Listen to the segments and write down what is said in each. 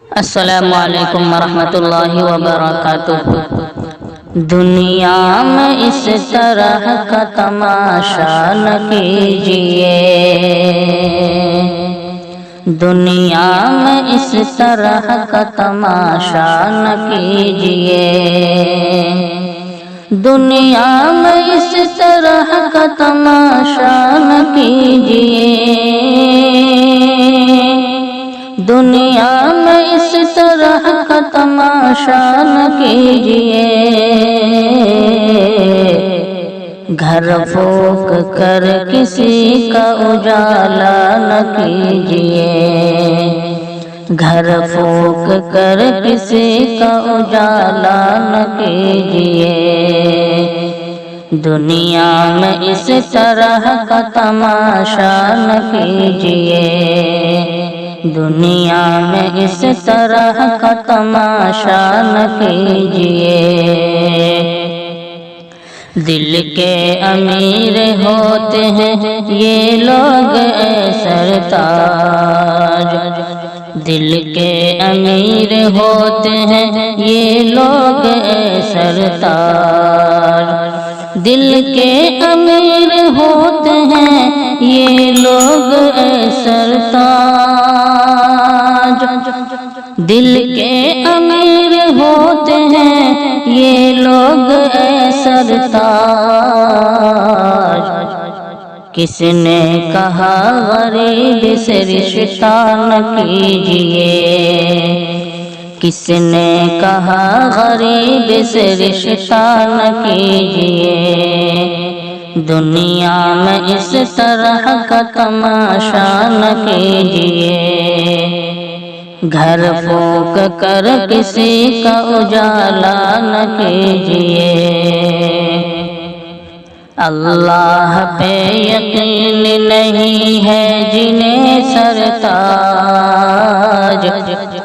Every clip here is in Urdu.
السلام علیکم ورحمۃ اللہ وبرکاتہ۔ دنیا میں اس طرح کا تماشا نہ کیجیے، دنیا میں اس طرح کا تماشا نہ کیجیے، دنیا میں اس طرح کا تماشا نہ کیجیے، دنیا میں اس طرح کا تماشا نہ کیجیے، گھر پھونک کر کسی کا اجالا نہ کیجیے، گھر پھونک کر کسی کا اجالا نہ کیجیے، دنیا میں اس طرح کا تماشا نہ کیجیے، دنیا میں اس طرح کا تماشا نہ کیجیے، دل کے امیر ہوتے ہیں یہ لوگ اے سرتاج، دل کے امیر ہوتے ہیں یہ لوگ اے سرتاج، دل کے امیر ہوتے ہیں یہ لوگ اے سرتاج، دل کے امیر ہوتے ہیں یہ لوگ اے سرتاج، کس نے کہا غریب سے رشتہ نہ کیجیے، کس نے کہا غریب سے رشتہ نہ کیجیے، دنیا میں اس طرح کا تماشا نہ کیجیے، گھر پھونک کر کسی کا اجالا نہ کیجیے، اللہ پہ یقین نہیں ہے جنہیں سرتاج،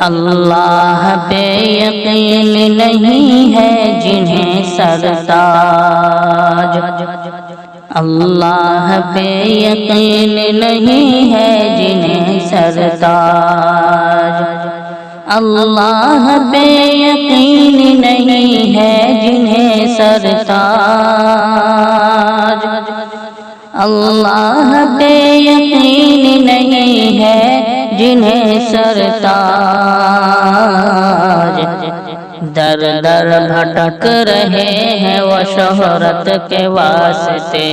اللہ پہ یقین نہیں ہے جنہیں سرتاج، اللہ پہ یقین نہیں ہے جنہیں سرتاج، اللہ پہ یقین نہیں ہے جنہیں سرتاج، اللہ پہ یقین نہیں ہے جنہیں سرتاج، در در بھٹک رہے ہیں وہ شہرت کے واسطے،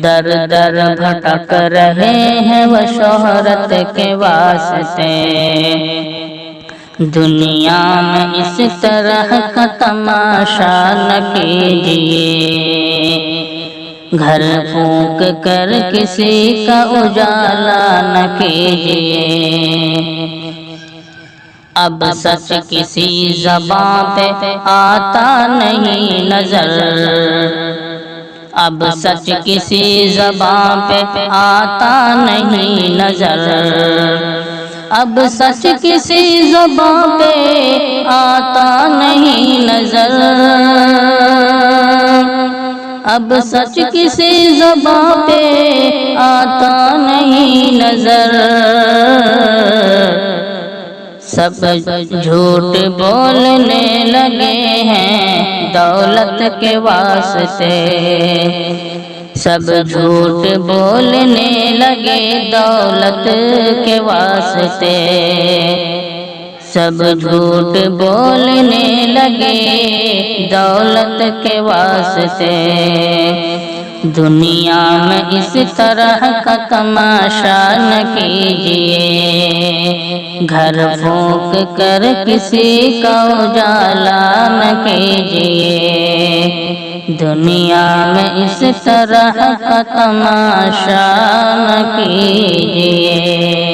در در بھٹک رہے ہیں وہ شہرت کے واسطے، دنیا میں اس طرح کا تماشا نہ کیجیے، گھر پھونک کر کسی کا اجالا نہ کیجیے، اب سچ کسی زبان پہ آتا نہیں نظر، اب سچ کسی زبان پہ آتا نہیں نظر، اب سچ کسی زبان پہ آتا نہیں نظر، اب سچ کسی زبان پہ آتا نہیں نظر، سب جھوٹ بولنے لگے ہیں دولت کے واسطے، سب جھوٹ بولنے لگے دولت کے واسطے، سب جھوٹ بولنے لگے دولت کے واسطے، دنیا میں اس طرح کا تماشا نہ کیجیے، گھر پھونک کر کسی کا اجالا نہ کیجیے، دنیا میں اس طرح کا تماشا نہ کیجیے۔